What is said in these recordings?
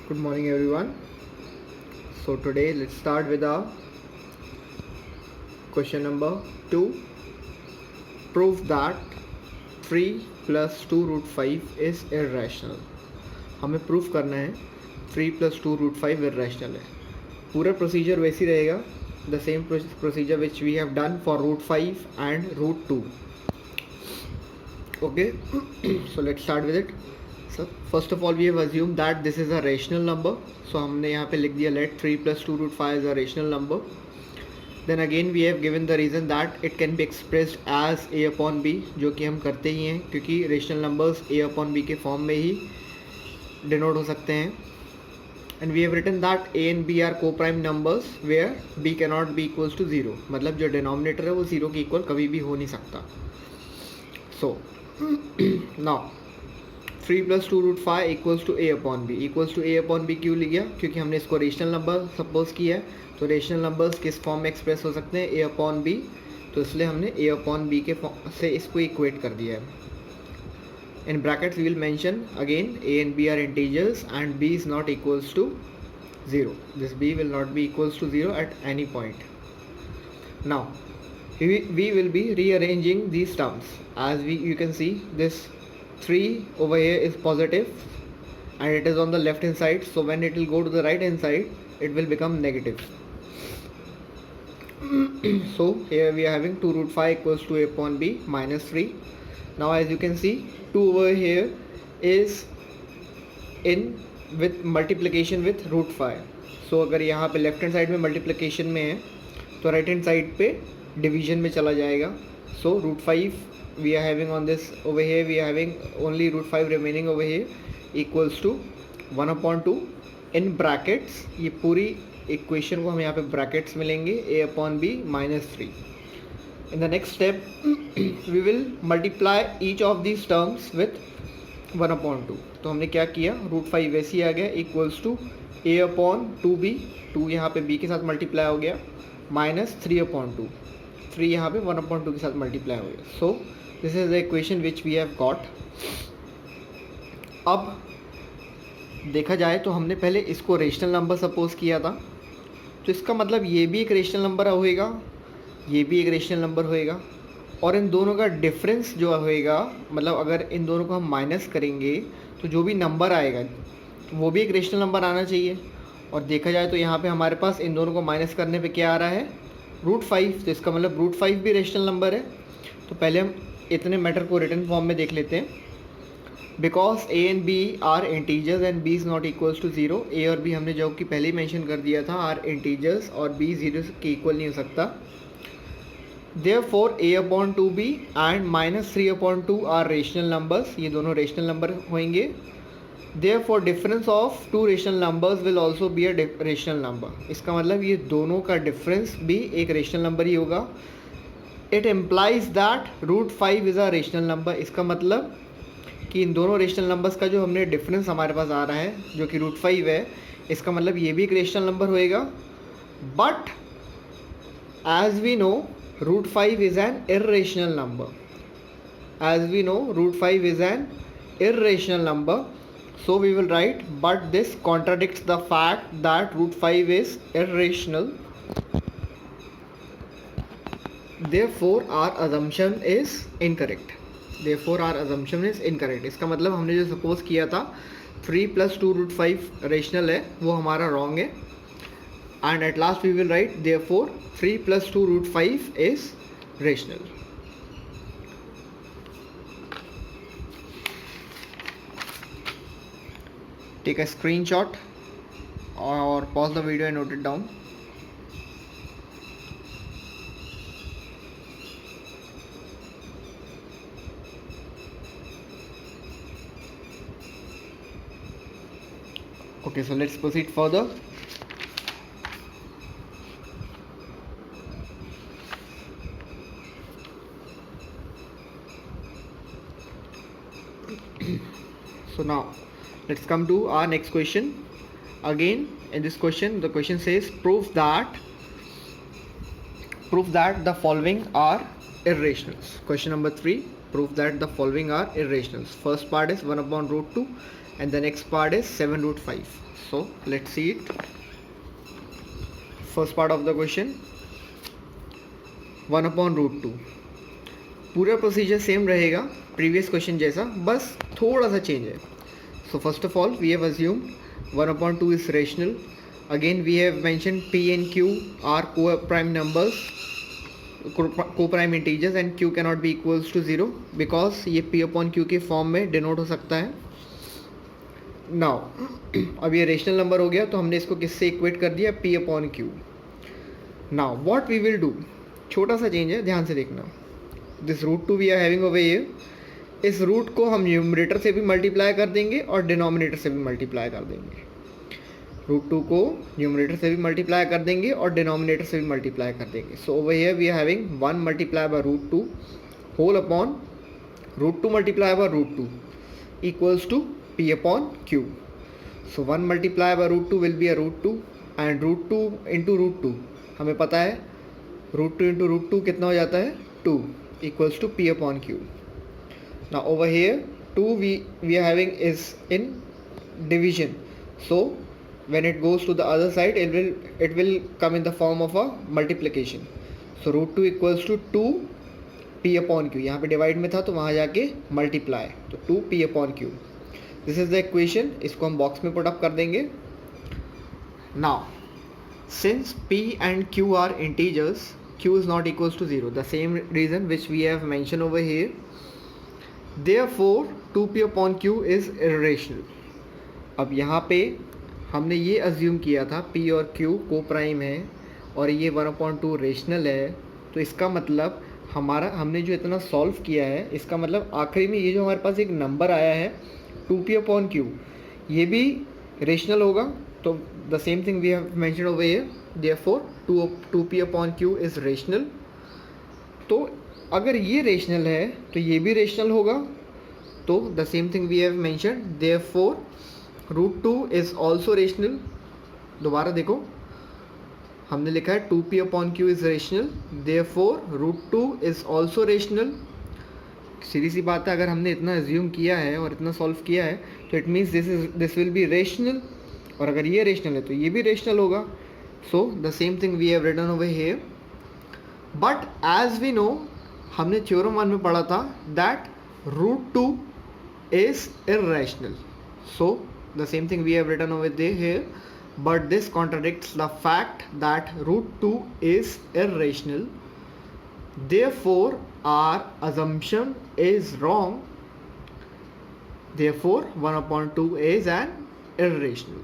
Good morning everyone. So today let's start with our question number 2. Prove that 3 plus 2 root 5 is irrational. हमें proof करना है 3 plus 2 root 5 irrational है. पूरा procedure वैसी रहेगा, the same procedure which we have done for root 5 and root 2. Okay, so let's start with it. So first of all we have assumed that this is a rational number. So हमने यहाँ पे लिख दिया let 3 plus 2 root 5 is a rational number. Then again we have given the reason that it can be expressed as a upon b, जो कि हम करते ही हैं क्योंकि rational numbers a upon b के फॉर्म में ही डिनोट हो सकते हैं. And we have written that a and b are co-prime numbers where b cannot be equals to 0. मतलब जो डिनोमिनेटर है वो 0 के इक्वल कभी भी हो नहीं सकता. So now 3 plus 2 root 5 equals to a upon b. equals to a upon b क्यों लिया? क्योंकि हमने इसको रेशनल नंबर सपोज किया है. तो रेशनल नंबर्स किस फॉर्म में एक्सप्रेस हो सकते हैं? a upon b. तो इसलिए हमने a upon b के से इसको इक्वेट कर दिया है. In brackets we will mention again a and b are integers and b is not equals to 0. This b will not be equals to 0 at any point. Now we will be rearranging these terms. As you can see, this 3 over here is positive and it is on the left hand side, so when it will go to the right hand side it will become negative. So here we are having 2 root 5 equals to a upon b minus 3. Now as you can see, 2 over here is in with multiplication with root 5. So अगर यहाँ पे left hand side में multiplication में है तो right hand side पे division में चला जाएगा. So root 5 we are having on this over here, we are having only root 5 remaining over here equals to 1 upon 2 in brackets. ये पूरी इक्वेशन को हम यहाँ पे ब्रैकेट्स मिलेंगे a upon b minus 3. In the next step we will multiply each of these terms with 1 upon 2. तो हमने क्या किया, root 5 वैसे ही आ गया equals to a upon 2b. 2 यहाँ पे b के साथ मल्टीप्लाई हो गया minus 3 upon 2. 3 यहाँ पे 1 upon 2 के साथ मल्टीप्लाई हो गया. So this is the equation which we have got. अब देखा जाए तो हमने पहले इसको रेशनल नंबर सपोज किया था, तो इसका मतलब ये भी एक रेशनल नंबर होएगा, ये भी एक रेशनल नंबर होएगा, और इन दोनों का डिफरेंस जो होएगा, मतलब अगर इन दोनों को हम माइनस करेंगे तो जो भी नंबर आएगा वो भी एक रेशनल नंबर आना चाहिए. और देखा जाए तो यहाँ पे हमारे पास इन दोनों को माइनस करने पे क्या आ रहा है, रूट 5. तो इसका मतलब रूट 5 भी रेशनल नंबर है. तो पहले हम इतने मैटर को रिटर्न फॉर्म में देख लेते हैं. Because a and b are integers and b is not equals to 0. a और b हमने जो कि पहले ही मेंशन कर दिया था आर इंटीजर्स और b 0 के इक्वल नहीं हो सकता. Therefore a upon 2b and minus 3 upon 2 are rational numbers. ये दोनों रेशनल नंबर होंगे. Therefore difference of two rational numbers will also be a rational number. इसका मतलब ये दोनों का डिफरेंस भी एक रेशनल नंबर ही होगा. It implies that root 5 is a rational number. इसका मतलब कि इन दोनों रेशनल नंबर्स का जो हमने डिफरेंस हमारे पास आ रहा है जो कि रूट 5 है, इसका मतलब ये भी एक रेशनल नंबर होएगा. But as we know root 5 is an irrational number. As we know root 5 is an irrational number. So we will write, but this contradicts the fact that root 5 is irrational. Therefore our assumption is incorrect. Therefore our assumption is incorrect. इसका मतलब हमने जो suppose किया था 3 plus 2 root 5 rational है वो हमारा wrong है. And at last we will write therefore 3 plus 2 root 5 is rational. Take a screenshot or pause the video and note it down. Okay, so let's proceed further. So now let's come to our next question. Again in this question the question says prove that the following are irrationals. Question number 3, prove that the following are irrationals. First part is 1 upon root 2 and the next part is 7 root 5. So let's see it. First part of the question, 1 upon root 2. पूरा procedure same रहेगा previous question जैसा, बस थोड़ा सा change है. So first of all we have assumed 1 upon 2 is rational. Again we have mentioned p and q are co-prime numbers, co-prime integers, and q cannot be equals to 0 because ये p upon q के form में denote हो सकता है. Now अब ये rational number हो गया तो हमने इसको किससे इक्वेट कर दिया, p upon q. Now what we will do, छोटा सा चेंज है, ध्यान से देखना. This root 2 we are having over here, इस रूट को हम न्यूमरेटर से भी मल्टीप्लाई कर देंगे और डिनोमिनेटर से भी मल्टीप्लाई कर देंगे. रूट 2 को न्यूमरेटर से भी मल्टीप्लाई कर देंगे और डिनोमिनेटर से भी मल्टीप्लाई कर देंगे. So over here we are having 1 multiply by root 2 whole upon root 2 multiply by root 2 equals to p upon q. So 1 multiply by root 2 will be a root 2 and root 2 into root 2 हमें पता है root 2 into root 2 कितना हो जाता है 2 equals to p upon q. Now over here 2 we are having is in division, so when it goes to the other side it will come in the form of a multiplication. So root 2 equals to 2 p upon q. यहाँ पे divide में था तो वहाँ जाके multiply, तो 2 p upon q. This is the equation. इसको हम बॉक्स में पुट अप कर देंगे. Now since p and q are integers, q is not equals to 0, the same reason which we have mention over here. Therefore 2p upon q is irrational. अब यहाँ पे हमने ये अज्यूम किया था p और q को प्राइम है और ये 1 अपॉन 2 रेशनल है, तो इसका मतलब हमने जो इतना सॉल्व किया है, इसका मतलब आखिरी में ये जो हमारे पास एक नंबर आया है 2p अपॉन q, ये भी रेशनल होगा. तो the same thing we have mention over here, therefore 2p upon q is rational. तो अगर ये रेशनल है तो ये भी रेशनल होगा. तो the same thing we have mention, therefore root 2 is also rational. दोबारा देखो, हमने लिखा है 2p upon q is rational, therefore root 2 is also rational. सीधी सी बात है, अगर हमने इतना एज्यूम किया है और इतना सॉल्व किया है तो it means this will be rational, और अगर ये रेशनल है तो ये भी रेशनल होगा. So the same thing we have written over here. But as we know, हमने थ्योरम 1 में पढ़ा था that root 2 is irrational. So the same thing we have written over here, but this contradicts the fact that root 2 is irrational. Therefore our assumption is wrong. Therefore 1 upon 2 is an irrational.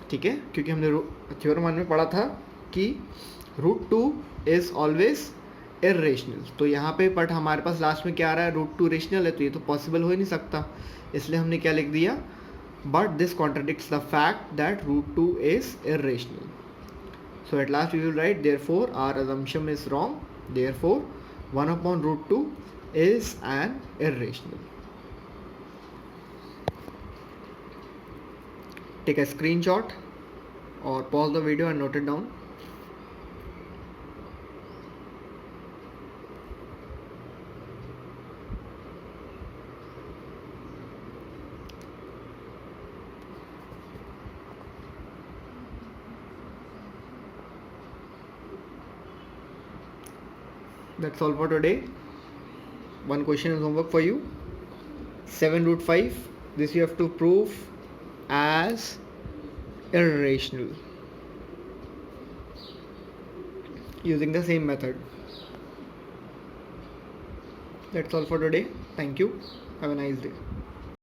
ठीक है, क्योंकि हमने theorem 1 में पढ़ा था कि root 2 is always irrational. तो यहाँ पे बट हमारे पास लास्ट में क्या आ रहा है, रूट 2 रेशनल है, तो ये तो पॉसिबल हो ही नहीं सकता. इसलिए हमने क्या लिख दिया, but this contradicts the fact that root 2 is irrational. So at last we will write, therefore our assumption is wrong, therefore 1 upon root 2 is an irrational. Take a screenshot or pause the video and note it down. That's all for today. One question is homework for you. 7 root 5. This you have to prove as irrational using the same method. That's all for today. Thank you. Have a nice day.